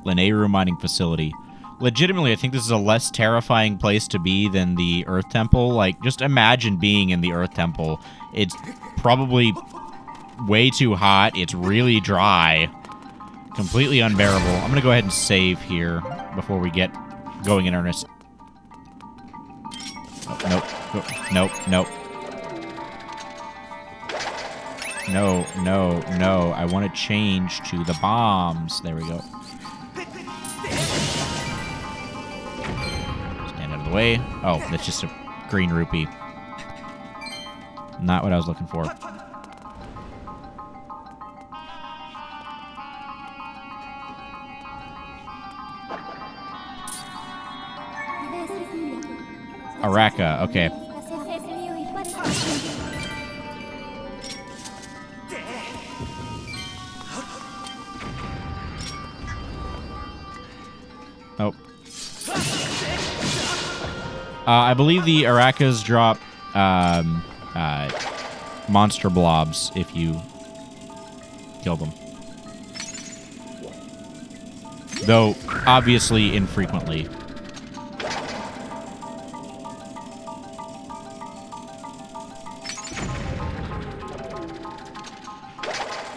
Lanayru mining facility. Legitimately, I think this is a less terrifying place to be than the Earth Temple. Like, just imagine being in the Earth Temple. It's probably way too hot. It's really dry. Completely unbearable. I'm going to go ahead and save here before we get going in earnest. Oh, nope. Nope. Nope. No, no, no. I want to change to the bombs. There we go. Stand out of the way. Oh, that's just a green rupee. Not what I was looking for. Araka, okay. Oh. I believe the Arakas drop monster blobs if you kill them. Though, obviously, infrequently.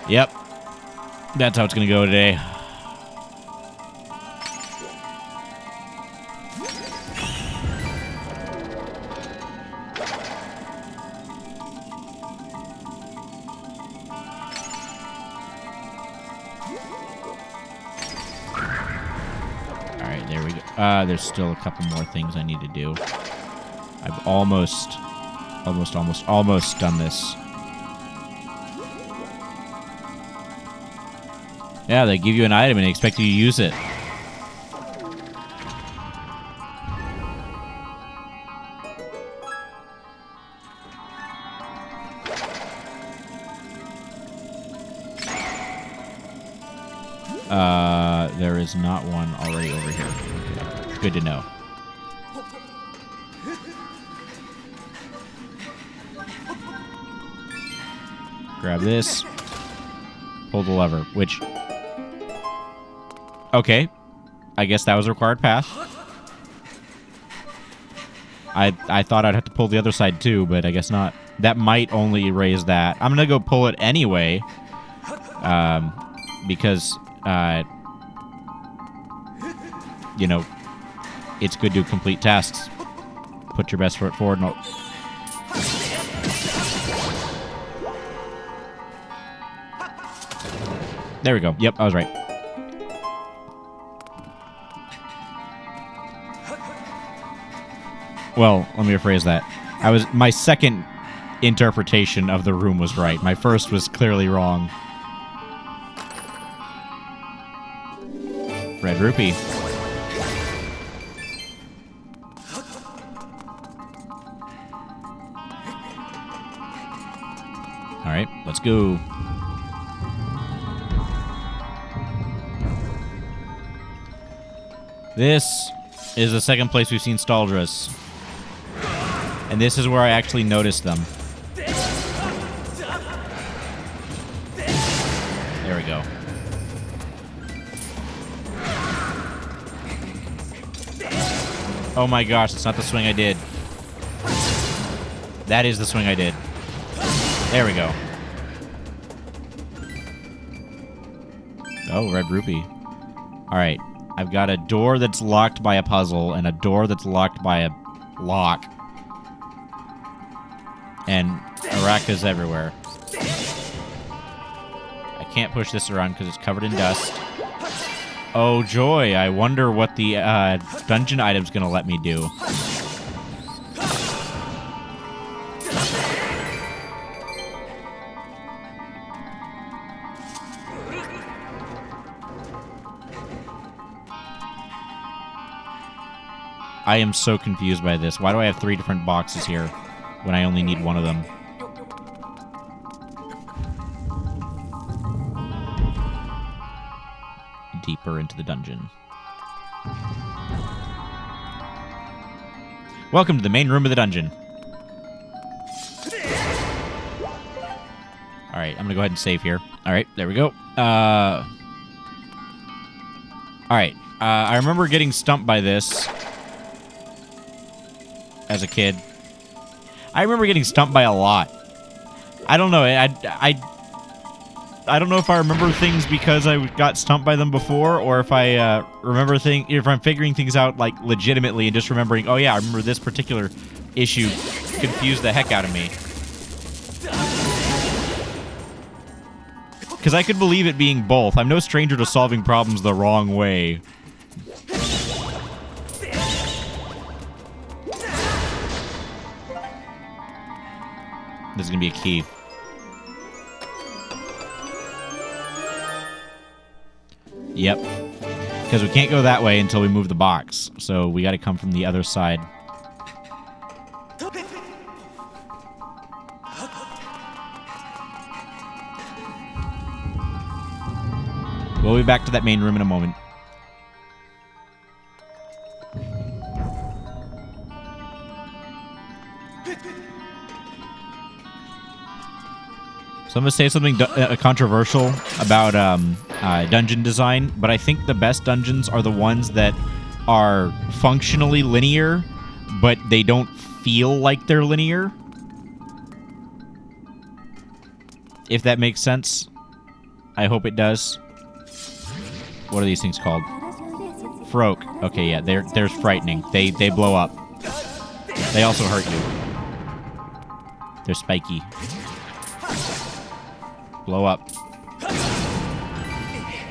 Yep. That's how it's going to go today. Alright, there we go. There's still a couple more things I need to do. I've almost done this. Yeah, they give you an item and they expect you to use it. There is not one already over here. Okay. Good to know. Grab this. Pull the lever, which... Okay. I guess that was a required path. I thought I'd have to pull the other side too, but I guess not. That might only raise that. I'm gonna go pull it anyway. Because, you know, it's good to complete tasks. Put your best foot forward and... There we go. Yep, I was right. Well, let me rephrase that. My second interpretation of the room was right. My first was clearly wrong. Red rupee. All right, let's go. This is the second place we've seen Staldras. And this is where I actually noticed them. There we go. Oh my gosh, that's not the swing I did. That is the swing I did. There we go. Oh, red rupee. Alright. I've got a door that's locked by a puzzle and a door that's locked by a lock. And Araka's everywhere. I can't push this around because it's covered in dust. Oh, joy. I wonder what the dungeon item's going to let me do. I am so confused by this. Why do I have 3 different boxes here when I only need one of them? Deeper into the dungeon. Welcome to the main room of the dungeon. Alright, I'm gonna go ahead and save here. Alright, there we go. All right. I remember getting stumped by this as a kid. I remember getting stumped by a lot. I don't know. I don't know if I remember things because I got stumped by them before, or if I if I'm figuring things out like legitimately and just remembering, oh yeah, I remember this particular issue confused the heck out of me. Because I could believe it being both. I'm no stranger to solving problems the wrong way. This is going to be a key. Yep. Because we can't go that way until we move the box. So we got to come from the other side. We'll be back to that main room in a moment. So I'm going to say something controversial about dungeon design, but I think the best dungeons are the ones that are functionally linear, but they don't feel like they're linear. If that makes sense. I hope it does. What are these things called? Froke. Okay, yeah, they're frightening. They blow up. They also hurt you. They're spiky. Blow up.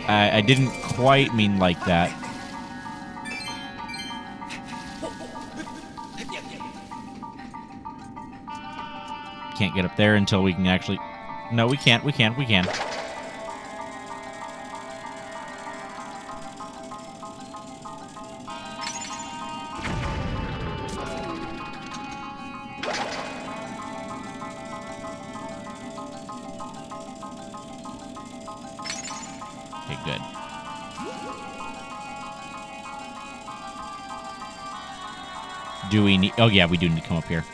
I didn't quite mean like that. Can't get up there until we can actually... No, we can't. We can. Okay, good. Do we need... Oh, yeah, we do need to come up here.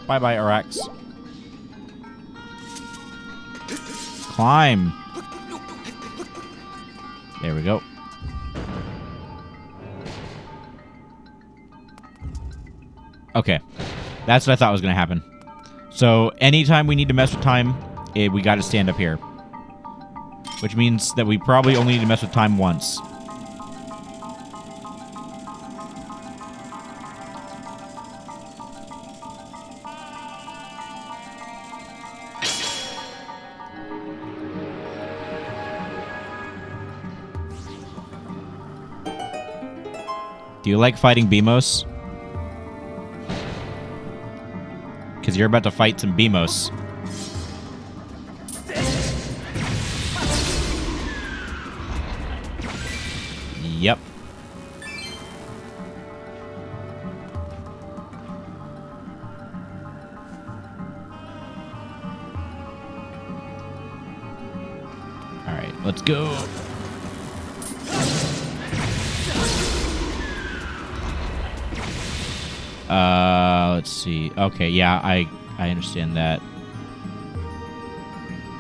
Bye-bye, Arax. Climb. There we go. Okay. That's what I thought was going to happen. So, anytime we need to mess with time, we got to stand up here. Which means that we probably only need to mess with time once. Do you like fighting Beamos? Because you're about to fight some Beamos. Yep. Alright, let's go. Let's see. Okay, yeah, I understand that.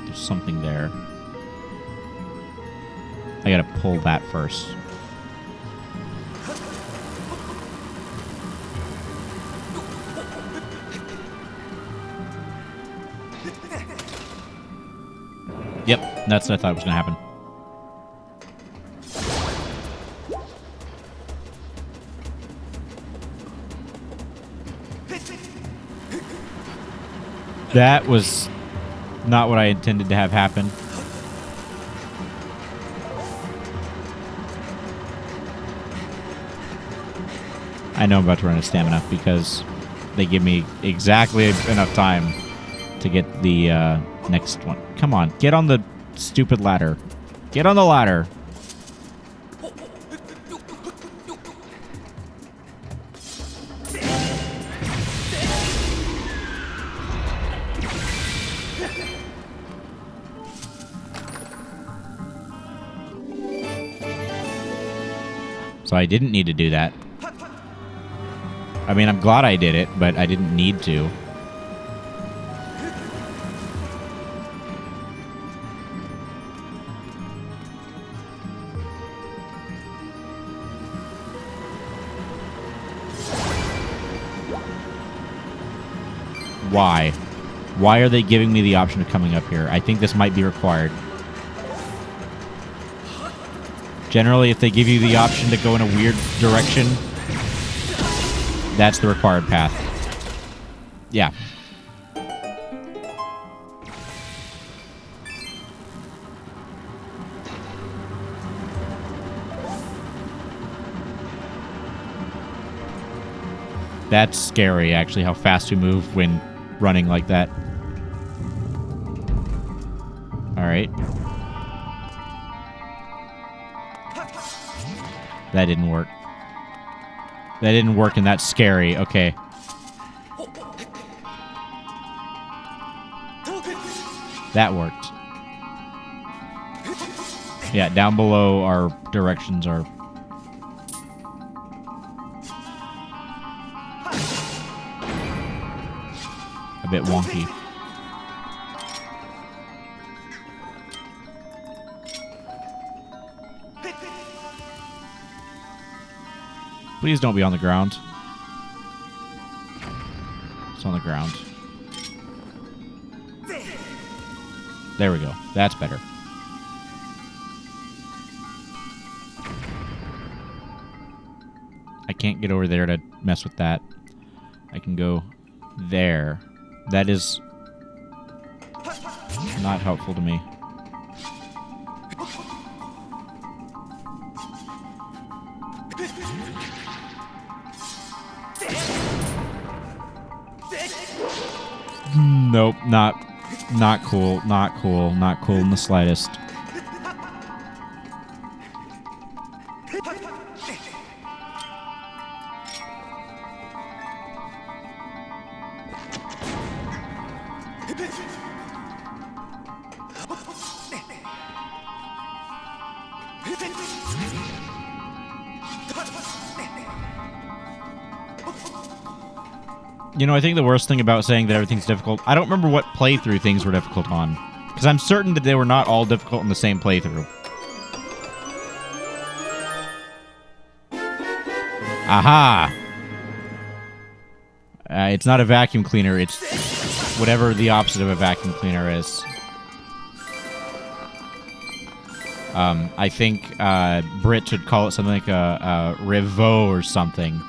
There's something there. I gotta pull that first. Yep, that's what I thought was gonna happen. That was not what I intended to have happen. I know I'm about to run out of stamina because they give me exactly enough time to get the next one. Come on, get on the stupid ladder. Get on the ladder. So I didn't need to do that. I mean, I'm glad I did it, but I didn't need to. Why? Why are they giving me the option of coming up here? I think this might be required. Generally, if they give you the option to go in a weird direction, that's the required path. Yeah. That's scary, actually, how fast we move when running like that. Alright. That didn't work. That didn't work, and that's scary. Okay. That worked. Yeah, down below our directions are... a bit wonky. Please don't be on the ground. It's on the ground. There we go. That's better. I can't get over there to mess with that. I can go there. That is not helpful to me. Nope, not cool, not cool, not cool in the slightest. You know, I think the worst thing about saying that everything's difficult, I don't remember what playthrough things were difficult on. Because I'm certain that they were not all difficult in the same playthrough. Aha! It's not a vacuum cleaner, it's whatever the opposite of a vacuum cleaner is. I think Brit would call it something like a Revo or something.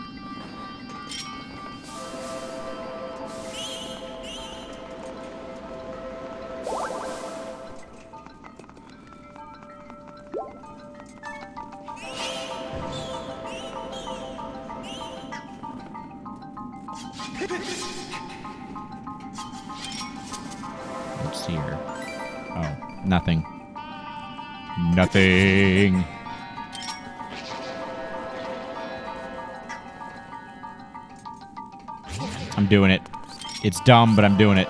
What's here? Oh, nothing. Nothing. I'm doing it. It's dumb, but I'm doing it.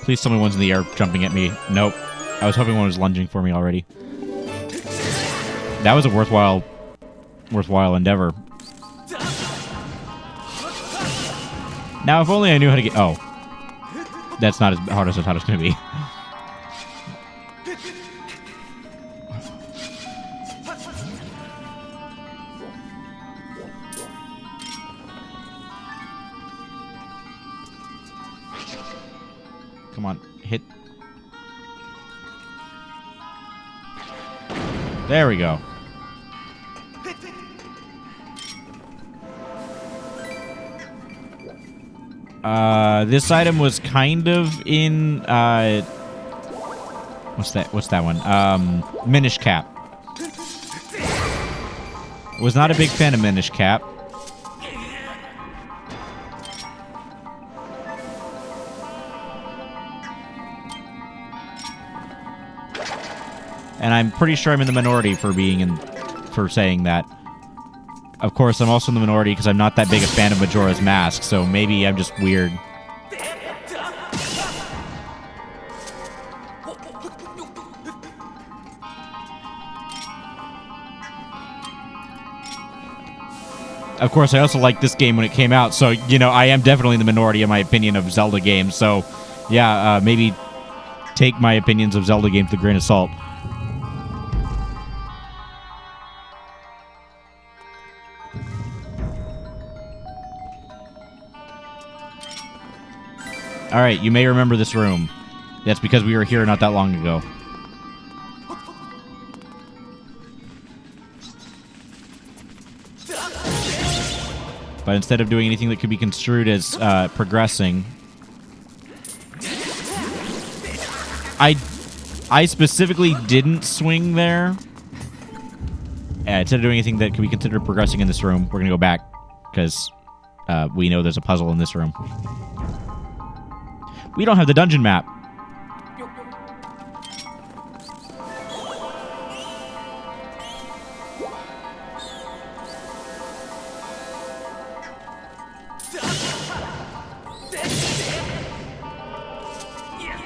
Please tell me one's in the air jumping at me. Nope. I was hoping one was lunging for me already. That was a worthwhile endeavor. Now, if only I knew how to get... Oh. That's not as hard as I thought it was going to be. Come on, hit. There we go. This item was kind of in, what's that one? Minish Cap. Was not a big fan of Minish Cap. And I'm pretty sure I'm in the minority for saying that. Of course, I'm also in the minority because I'm not that big a fan of Majora's Mask, so maybe I'm just weird. Of course, I also liked this game when it came out, so, you know, I am definitely in the minority in my opinion of Zelda games, so, yeah, maybe take my opinions of Zelda games with a grain of salt. Alright, you may remember this room. That's because we were here not that long ago. But instead of doing anything that could be construed as progressing, I specifically didn't swing there. Instead of doing anything that could be considered progressing in this room, we're going to go back because we know there's a puzzle in this room. We don't have the dungeon map.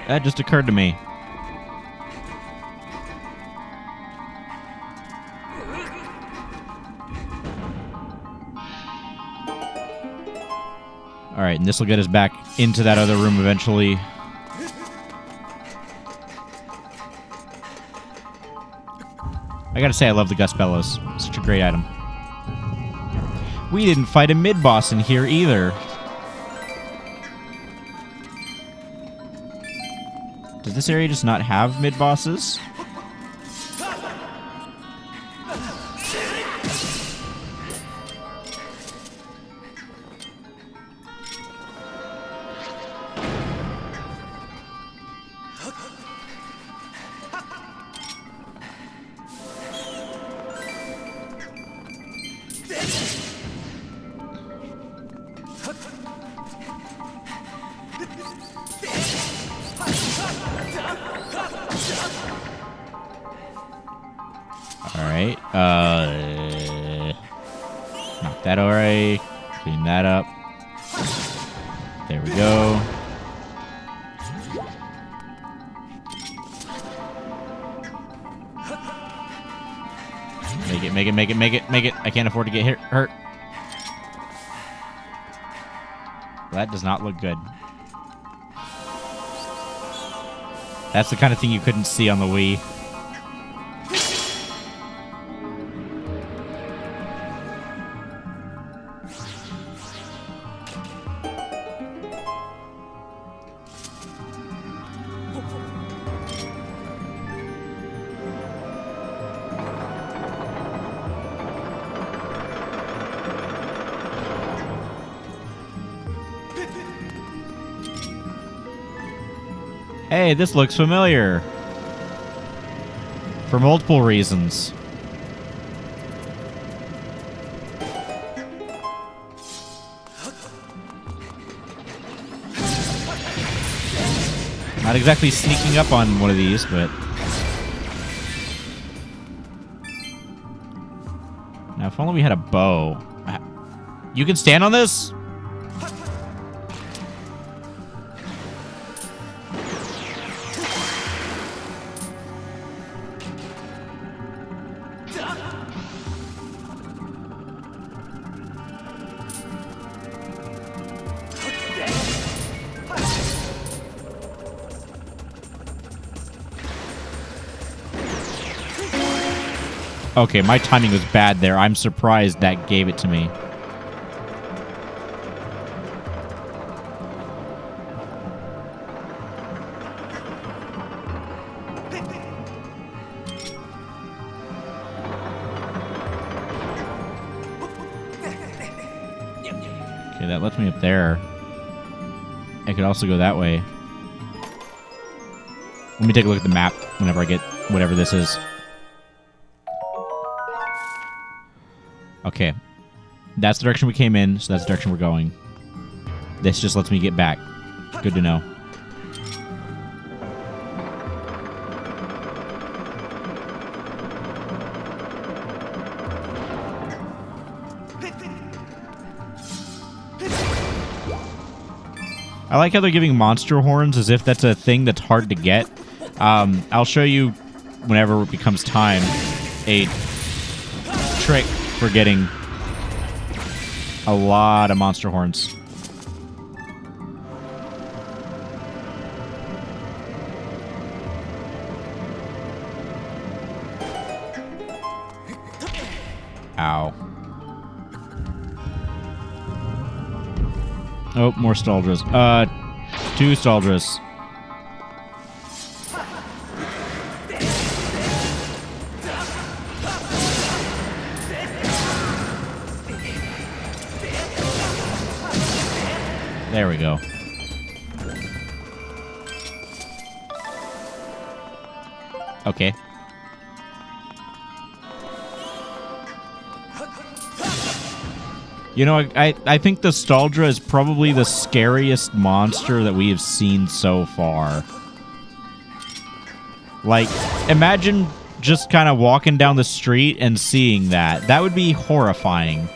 That just occurred to me. Alright, and this will get us back into that other room eventually. I gotta say, I love the Gus Bellows. Such a great item. We didn't fight a mid-boss in here either. Does this area just not have mid-bosses? Alright, knock that away, clean that up. There we go. Make it, make it, make it, make it, make it. I can't afford to get hurt. That does not look good. That's the kind of thing you couldn't see on the Wii. Hey, this looks familiar. For multiple reasons. Not exactly sneaking up on one of these, but... Now, if only we had a bow. You can stand on this? Okay, my timing was bad there. I'm surprised that gave it to me. Okay, that lets me up there. I could also go that way. Let me take a look at the map whenever I get whatever this is. Okay. That's the direction we came in, so that's the direction we're going. This just lets me get back. Good to know. I like how they're giving monster horns as if that's a thing that's hard to get. I'll show you whenever it becomes time a trick for getting a lot of monster horns. Ow. Oh, more Staldras. 2 Staldras. There we go. Okay. You know, I think the Staldra is probably the scariest monster that we have seen so far. Like, imagine just kind of walking down the street and seeing that. That would be horrifying.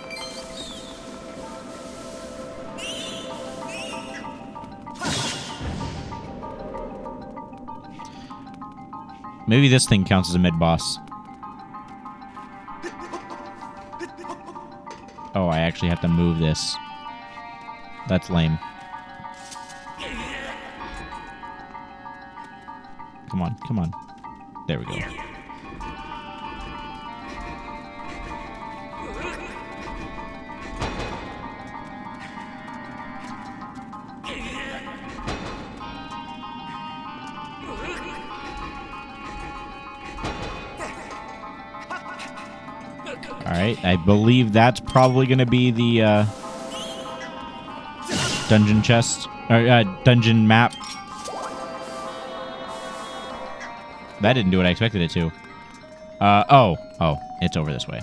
Maybe this thing counts as a mid-boss. Oh, I actually have to move this. That's lame. Come on, come on. There we go. Alright, I believe that's probably going to be the dungeon chest, or dungeon map. That didn't do what I expected it to. Oh, it's over this way.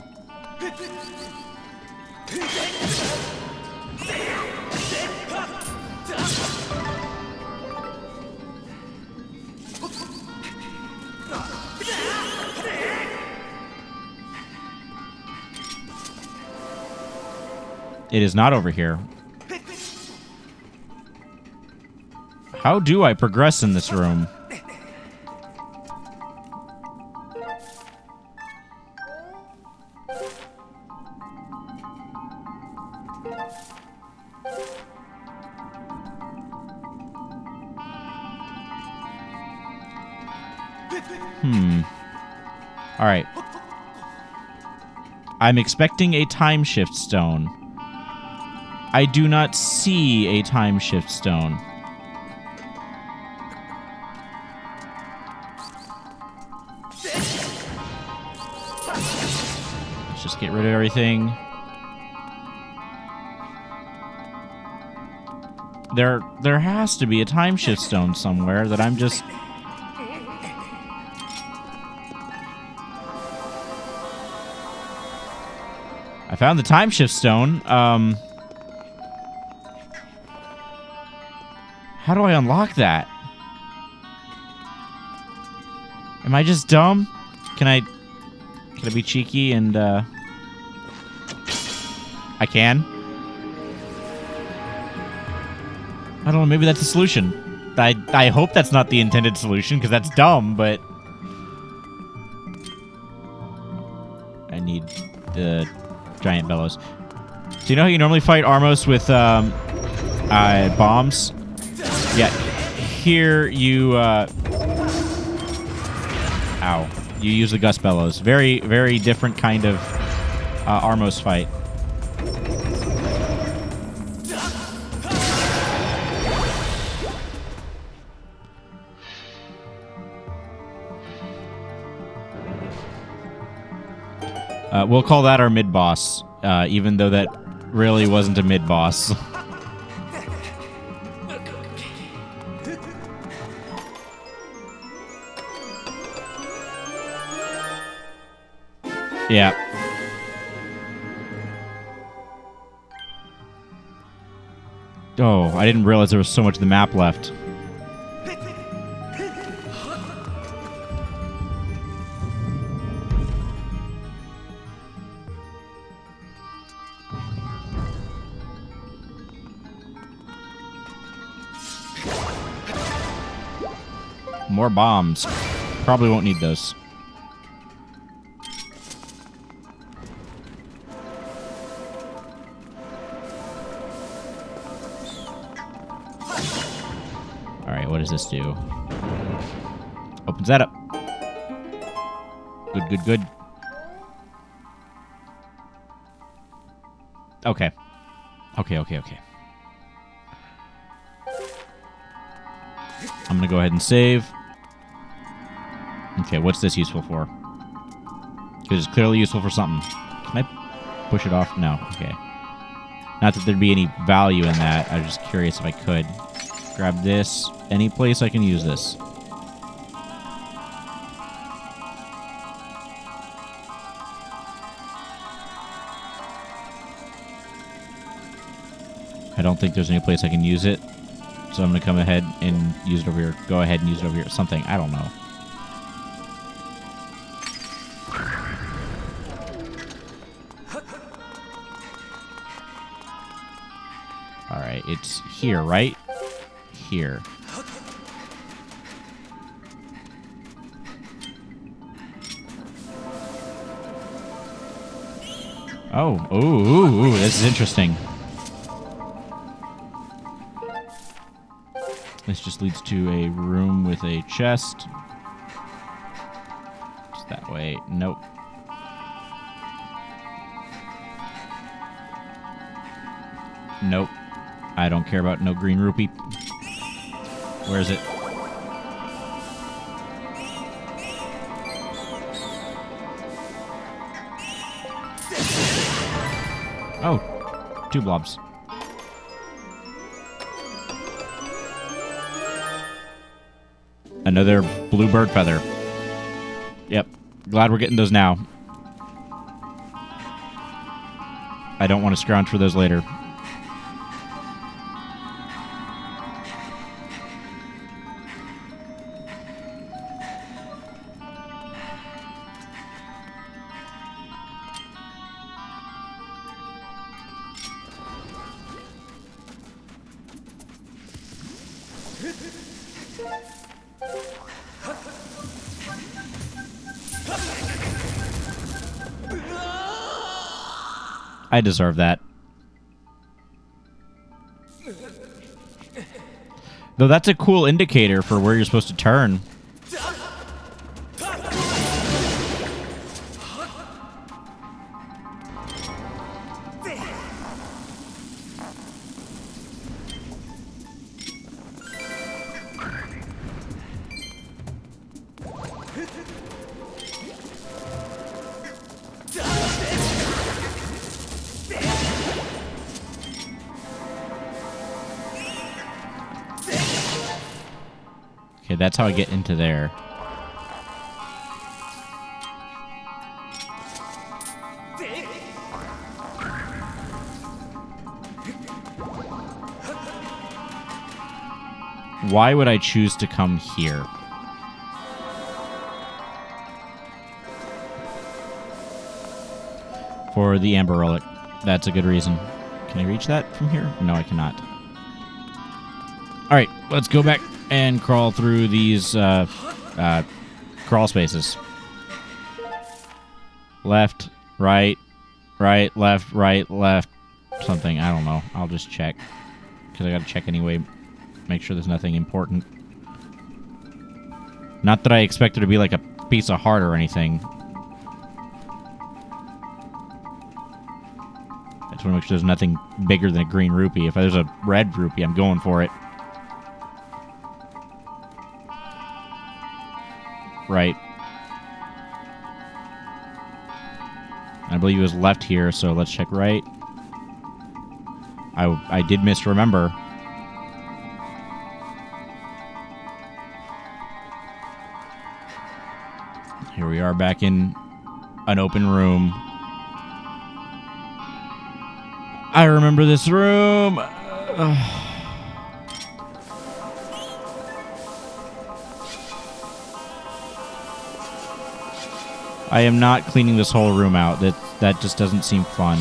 It is not over here. How do I progress in this room? All right. I'm expecting a time shift stone. I do not see a time shift stone. Let's just get rid of everything. There has to be a time shift stone somewhere that I'm just... I found the time shift stone. How do I unlock that? Am I just dumb? Can I be cheeky and I can? I don't know, maybe that's the solution. I hope that's not the intended solution, because that's dumb, but I need the giant bellows. So you know how you normally fight Armos with bombs? Yeah, here you, ow. You use the Gust Bellows. Very, very different kind of Armos fight. We'll call that our mid-boss, even though that really wasn't a mid-boss. Yeah. Oh, I didn't realize there was so much of the map left. More bombs. Probably won't need those. Alright, what does this do? Opens that up. Good, good, good. Okay. Okay, okay, okay. I'm gonna go ahead and save. Okay, what's this useful for? Because it's clearly useful for something. Can I push it off? No. Okay. Not that there'd be any value in that. I was just curious if I could. Grab this. Any place I can use this. I don't think there's any place I can use it. So I'm going to come ahead and use it over here. Go ahead and use it over here. Something. I don't know. Alright, it's here, right? Here. Oh, ooh, this is interesting. This just leads to a room with a chest. Just that way. Nope. Nope. I don't care about no green rupee. Where is it? Oh, 2 blobs. Another blue bird feather. Yep. Glad we're getting those now. I don't want to scrounge for those later. I deserve that. Though that's a cool indicator for where you're supposed to turn. Okay, that's how I get into there. Why would I choose to come here? For the Amber Relic. That's a good reason. Can I reach that from here? No, I cannot. Alright, let's go back and crawl through these crawl spaces. Left, right, right, left, right, left. Something. I don't know. I'll just check. Because I gotta check anyway. Make sure there's nothing important. Not that I expect there to be like a piece of heart or anything. I just want to make sure there's nothing bigger than a green rupee. If there's a red rupee, I'm going for it. Right. I believe it was left here, so let's check right. I did misremember. Here we are back in an open room. I remember this room. I am not cleaning this whole room out. That just doesn't seem fun.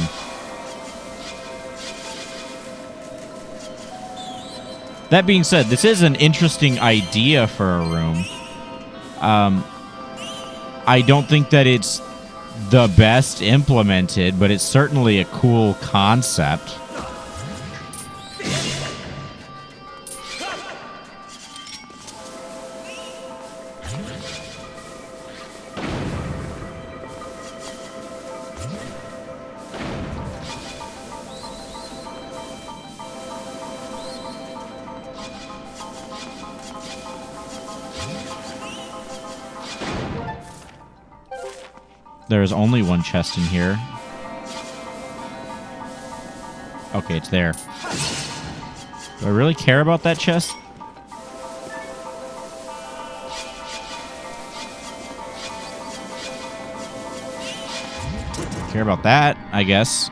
That being said, this is an interesting idea for a room. I don't think that it's the best implemented, but it's certainly a cool concept. There's only one chest in here. Okay, it's there. Do I really care about that chest? Care about that, I guess.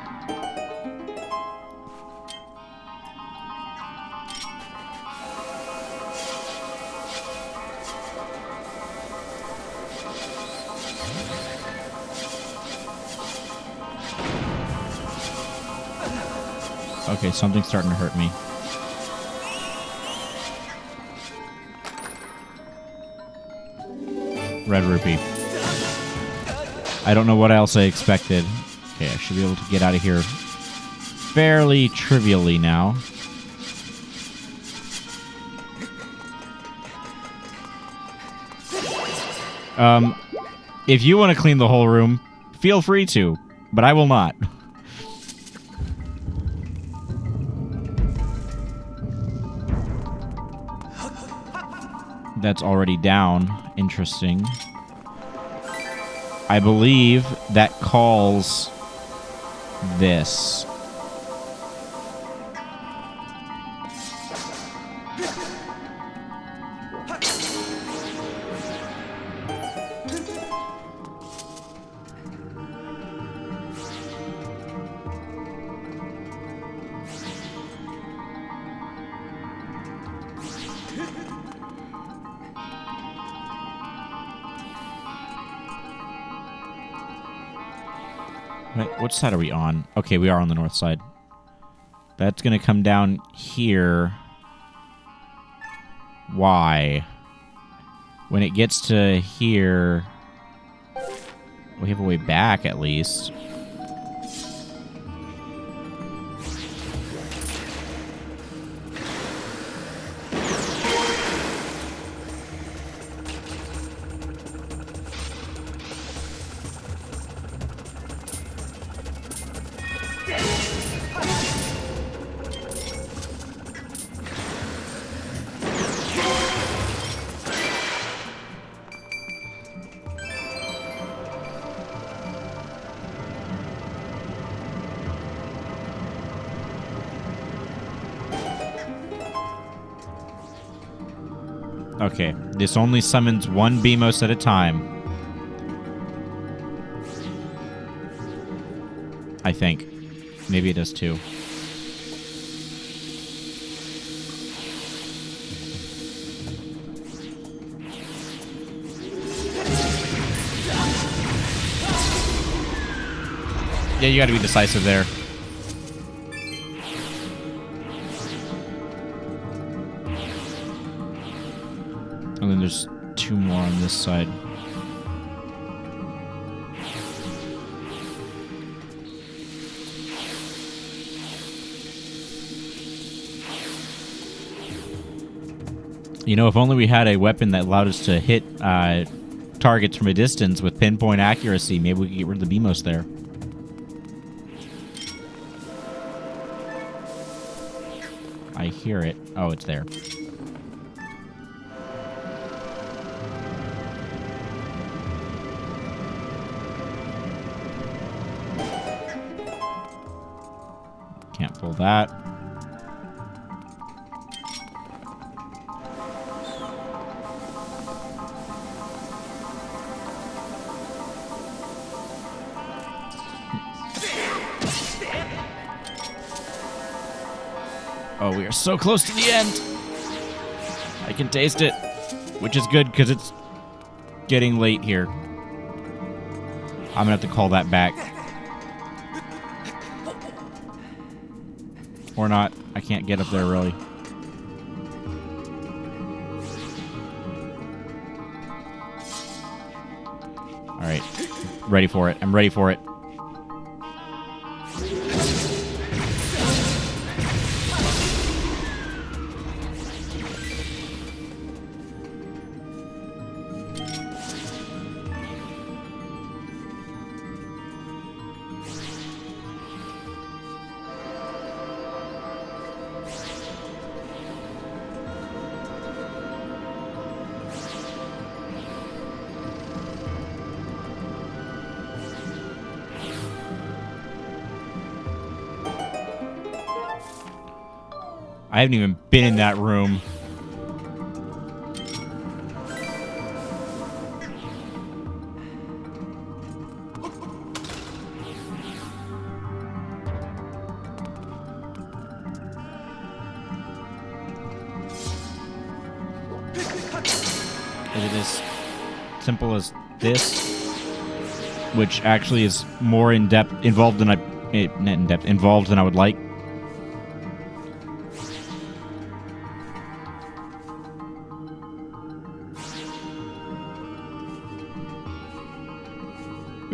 Okay, something's starting to hurt me. Red rupee. I don't know what else I expected. Okay, I should be able to get out of here fairly trivially now. If you want to clean the whole room, feel free to, but I will not. That's already down. Interesting. I believe that calls this. Wait, what side are we on? Okay, we are on the north side. That's going to come down here. Why? When it gets to here, we have a way back at least. Okay, this only summons one Beamos at a time. I think. Maybe it does too. Yeah, you gotta be decisive there. And then there's two more on this side. You know, if only we had a weapon that allowed us to hit targets from a distance with pinpoint accuracy, maybe we could get rid of the Beamos there. I hear it. Oh, it's there. Can't pull that. Oh, we are so close to the end. I can taste it, which is good because it's getting late here. I'm gonna have to call that back. Or not. I can't get up there, really. Alright. Ready for it. I'm ready for it. I haven't even been in that room. Is it as simple as this? Which actually is more involved than I would like.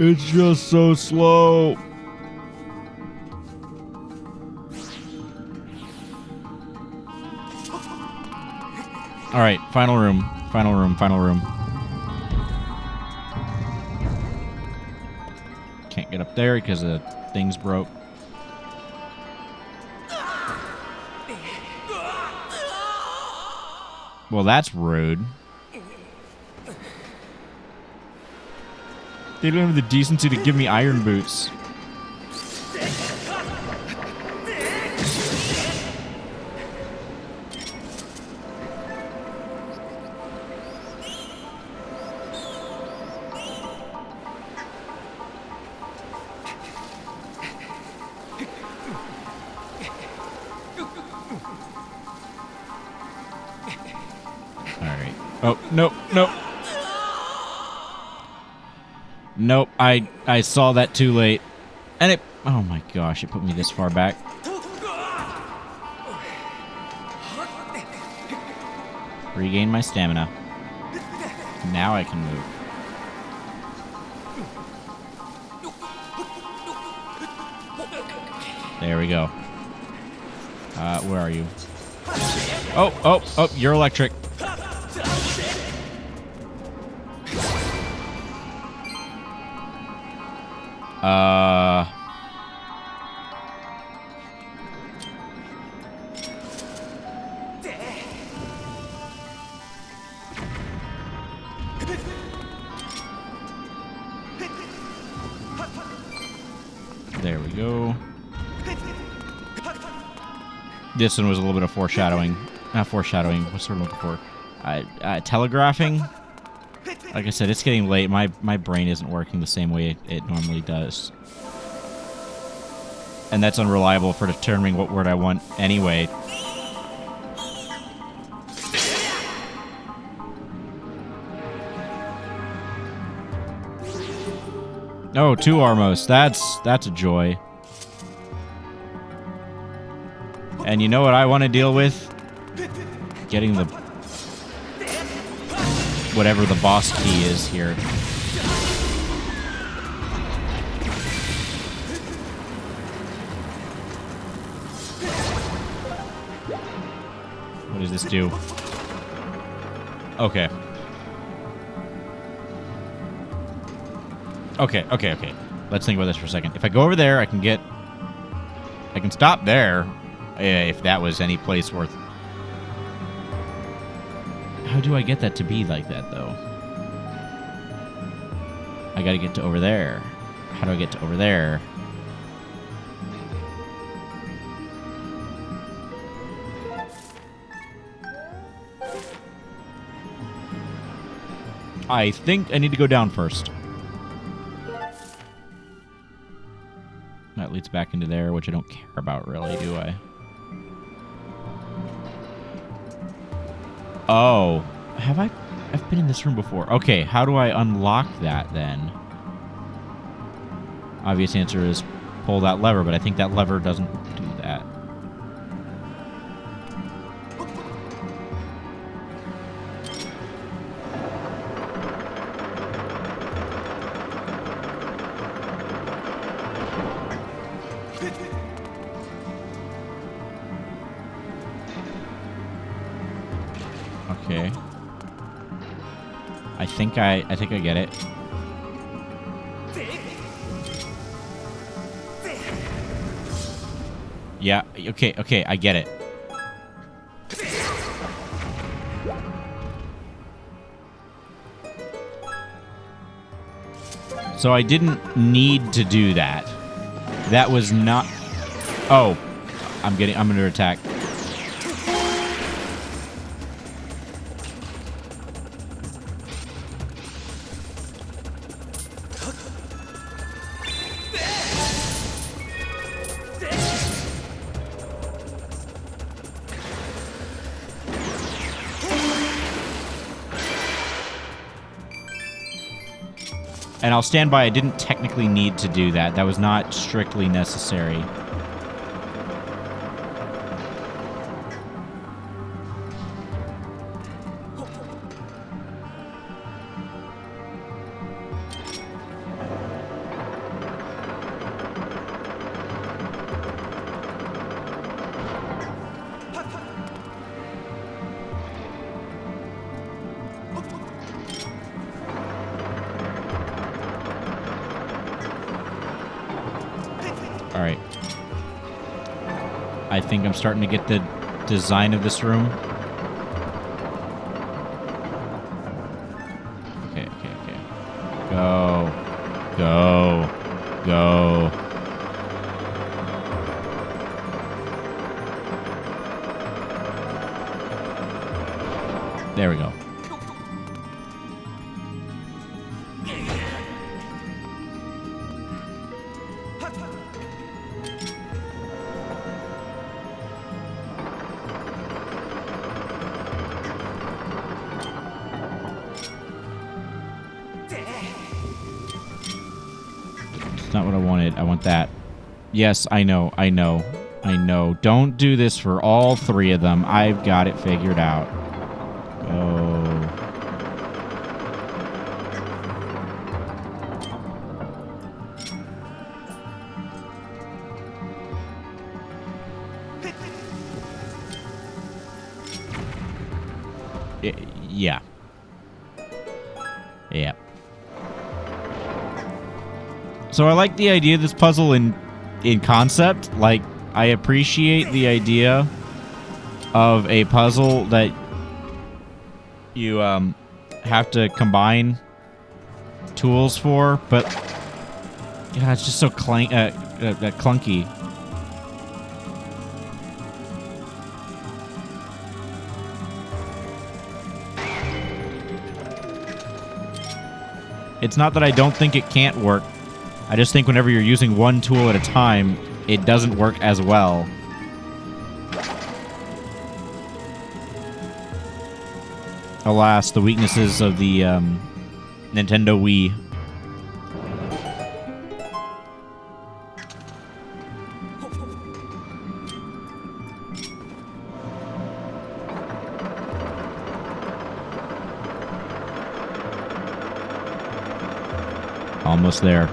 It's just so slow. All right, final room. Final room. Final room. Can't get up there because the thing's broke. Well, that's rude. They don't have the decency to give me iron boots. All right. Oh, no, no. Nope, I saw that too late. And it... Oh my gosh, it put me this far back. Regain my stamina. Now I can move. There we go. Where are you? Oh, you're electric. There we go. This one was a little bit of foreshadowing. Not foreshadowing. What's the word I'm looking for? Telegraphing? Like I said, it's getting late. My brain isn't working the same way it normally does. And that's unreliable for determining what word I want anyway. Oh, 2 Armos. That's a joy. And you know what I want to deal with? Getting the... whatever the boss key is here. What does this do? Okay. Okay. Let's think about this for a second. If I go over there, I can stop there. If that was any place worth... How do I get that to be like that, though? I gotta get to over there. How do I get to over there? I think I need to go down first. That leads back into there, which I don't care about, really, do I? Oh. I've been in this room before. Okay, how do I unlock that, then? Obvious answer is pull that lever, but I think that lever doesn't do that. Okay. I think I get it. Yeah, okay, I get it. So I didn't need to do that. That was not... Oh, I'm under attack. And I'll stand by, I didn't technically need to do that. That was not strictly necessary. Alright. I think I'm starting to get the design of this room. Okay. Go. There we go. Not what I wanted. I want that. Yes, I know. Don't do this for all three of them. I've got it figured out. Oh. Yeah. Yeah. So I like the idea of this puzzle in concept. Like, I appreciate the idea of a puzzle that you have to combine tools for, but yeah, it's just so clunky. It's not that I don't think it can't work. I just think whenever you're using one tool at a time, it doesn't work as well. Alas, the weaknesses of the Nintendo Wii. Almost there.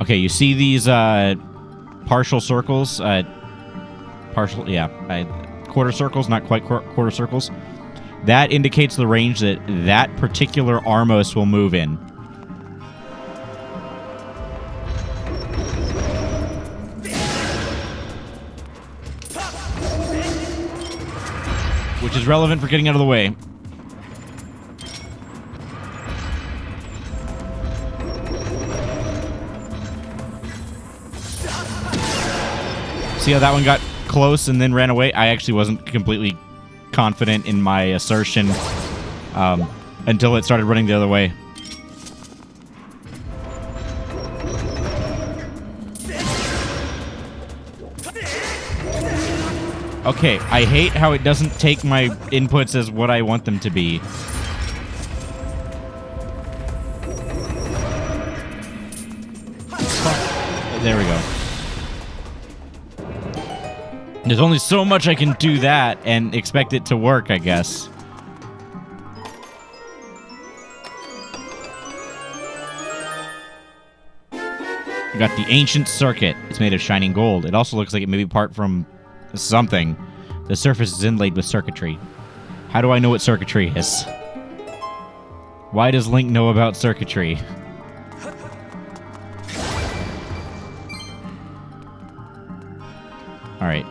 Okay, you see these partial circles? Quarter circles, not quite quarter circles. That indicates the range that that particular Armos will move in. Which is relevant for getting out of the way. See how that one got close and then ran away? I actually wasn't completely confident in my assertion until it started running the other way. Okay, I hate how it doesn't take my inputs as what I want them to be. There we go. There's only so much I can do that and expect it to work, I guess. We got the ancient circuit. It's made of shining gold. It also looks like it may be part from something. The surface is inlaid with circuitry. How do I know what circuitry is? Why does Link know about circuitry? Alright,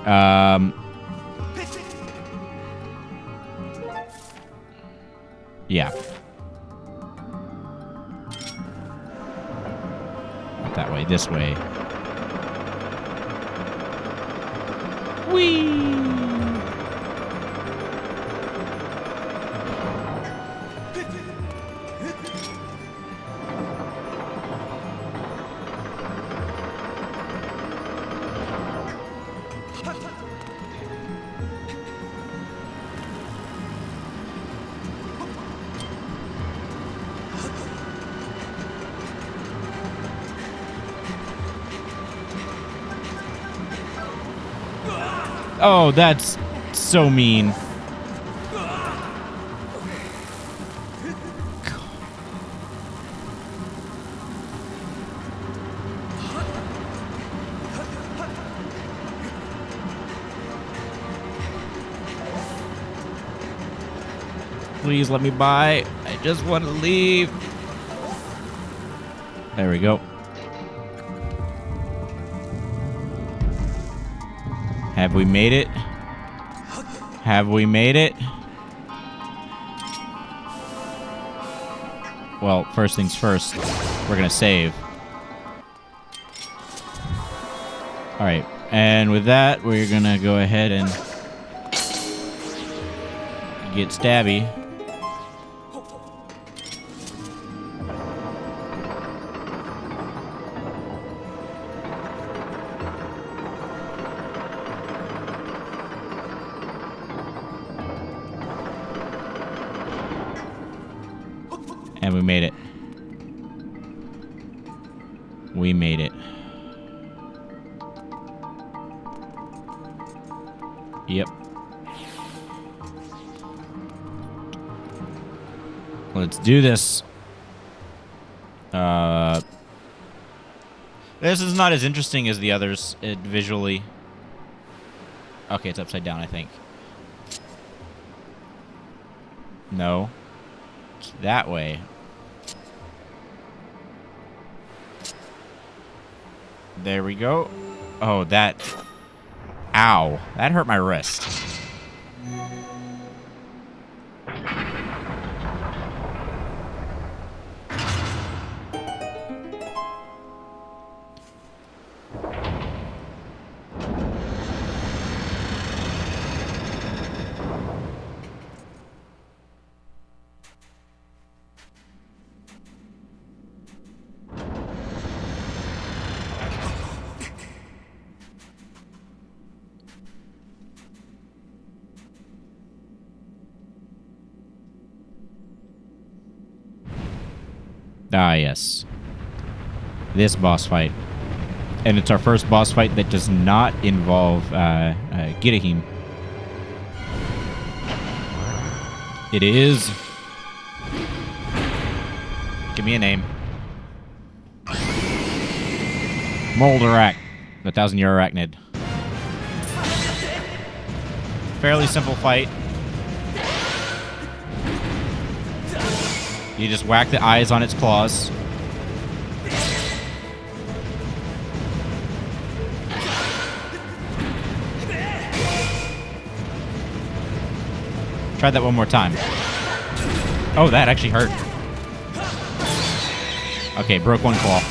yeah. Not that way, this way. Whee! Oh, that's so mean. Please let me by. I just want to leave. There we go. Have we made it? Have we made it? Well, first things first, we're gonna save. Alright, and with that, we're gonna go ahead and get stabby. And we made it. We made it. Yep. Let's do this. This is not as interesting as the others visually. Okay, it's upside down, I think. No. It's that way. There we go. Oh, that... Ow. That hurt my wrist. Ah, yes. This boss fight. And it's our first boss fight that does not involve Girahim. It is... Give me a name. Moldarak, the 1,000-year arachnid. Fairly simple fight. You just whack the eyes on its claws. Try that one more time. Oh, that actually hurt. Okay, broke one claw.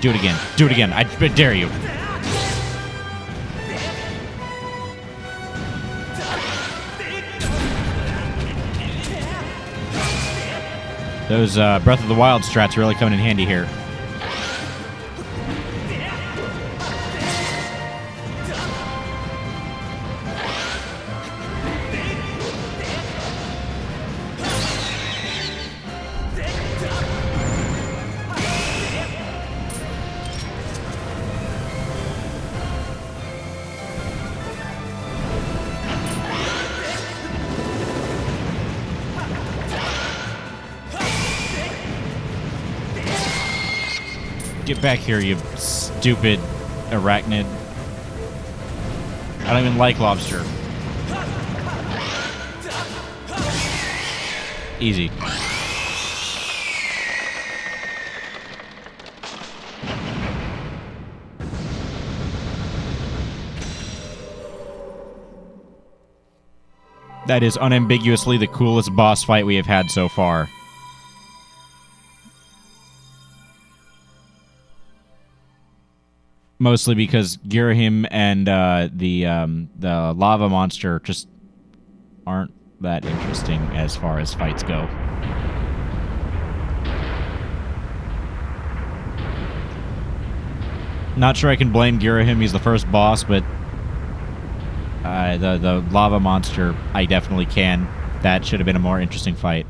Do it again. Do it again. I dare you. Those Breath of the Wild strats really coming in handy here. Get back here, you stupid arachnid. I don't even like lobster. Easy. That is unambiguously the coolest boss fight we have had so far. Mostly because Girahim and the lava monster just aren't that interesting as far as fights go. Not sure I can blame Girahim. He's the first boss, but the lava monster, I definitely can. That should have been a more interesting fight.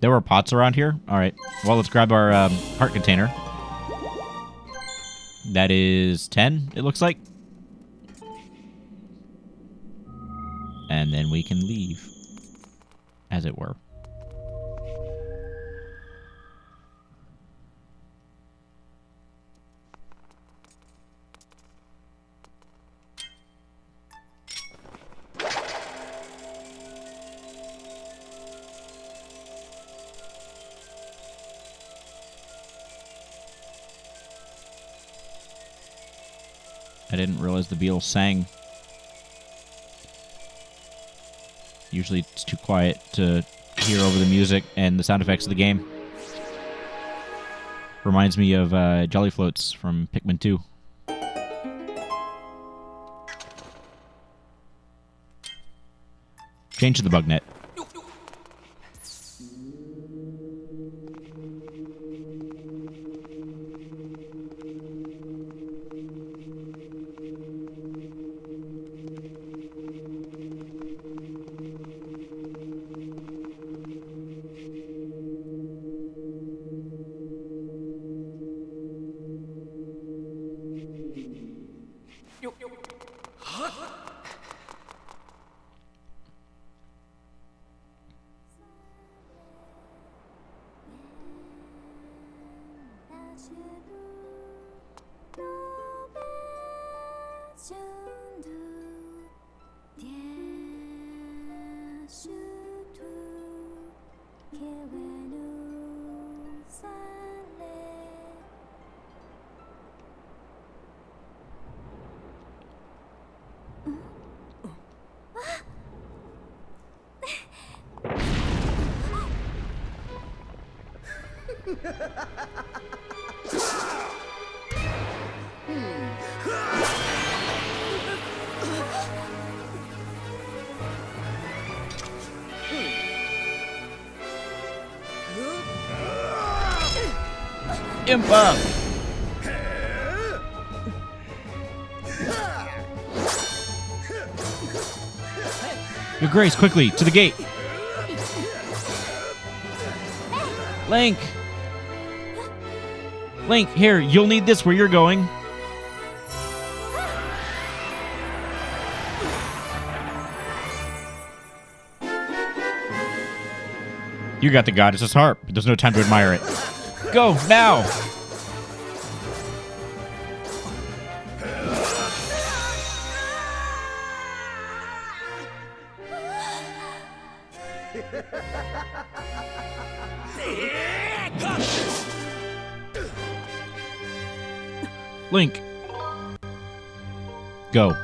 There were pots around here? Alright. Well, let's grab our heart container. That is 10, it looks like. And then we can leave, as it were. I didn't realize the beetle sang. Usually it's too quiet to hear over the music and the sound effects of the game. Reminds me of Jolly Floats from Pikmin 2. Change to the bug net. Impa! Your Grace, quickly, to the gate! Link! Link, here, you'll need this where you're going. You got the goddess's harp, but there's no time to admire it. Go, now! Link. Go.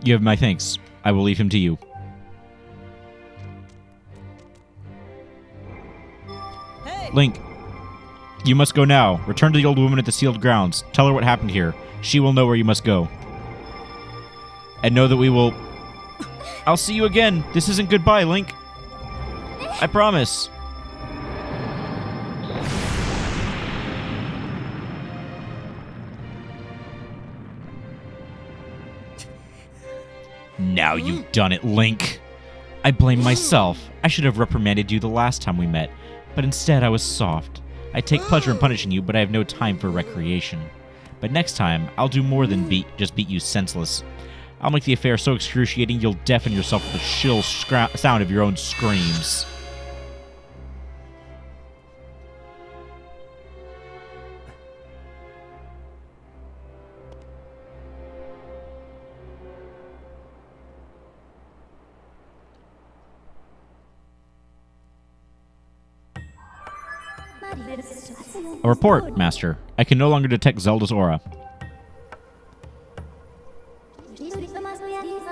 You have my thanks. I will leave him to you. Link, you must go now. Return to the old woman at the sealed grounds. Tell her what happened here. She will know where you must go. And know that we will... I'll see you again. This isn't goodbye, Link. I promise. Now you've done it, Link. I blame myself. I should have reprimanded you the last time we met. But instead, I was soft. I take pleasure in punishing you, but I have no time for recreation. But next time, I'll do more than just beat you senseless. I'll make the affair so excruciating you'll deafen yourself with the shrill sound of your own screams. A report, Master. I can no longer detect Zelda's aura.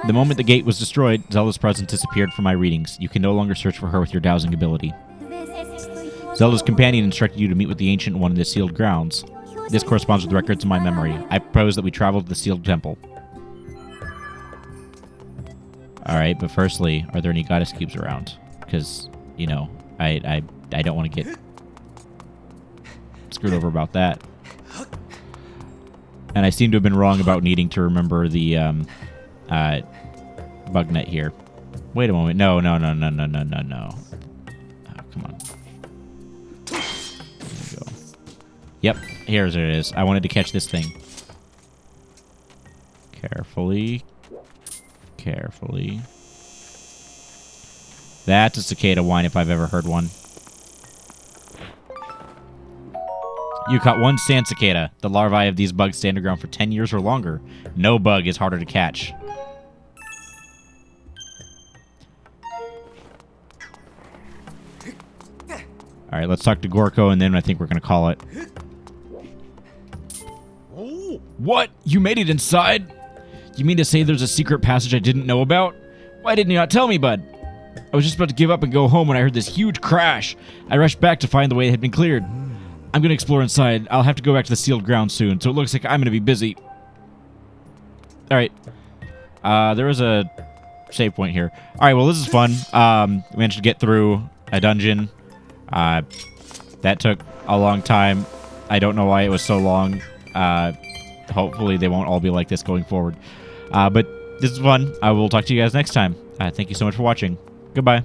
The moment the gate was destroyed, Zelda's presence disappeared from my readings. You can no longer search for her with your dowsing ability. Zelda's companion instructed you to meet with the Ancient One in the sealed grounds. This corresponds with the records in my memory. I propose that we travel to the sealed temple. Alright, but firstly, are there any goddess cubes around? Because, you know, I don't want to get screwed over about that. And I seem to have been wrong about needing to remember the bug net here. Wait a moment. No. Oh, come on. There we go. Yep, here's it is. I wanted to catch this thing. Carefully. Carefully. That's a cicada whine if I've ever heard one. You caught one sand cicada. The larvae of these bugs stay underground for 10 years or longer. No bug is harder to catch. Alright, let's talk to Gorko, and then I think we're going to call it. What? You made it inside? You mean to say there's a secret passage I didn't know about? Why didn't you not tell me, bud? I was just about to give up and go home when I heard this huge crash. I rushed back to find the way it had been cleared. I'm going to explore inside. I'll have to go back to the sealed ground soon, so it looks like I'm going to be busy. Alright. There is a save point here. Alright, well, this is fun. We managed to get through a dungeon. That took a long time. I don't know why it was so long. Hopefully they won't all be like this going forward. But this is fun. I will talk to you guys next time. Thank you so much for watching. Goodbye.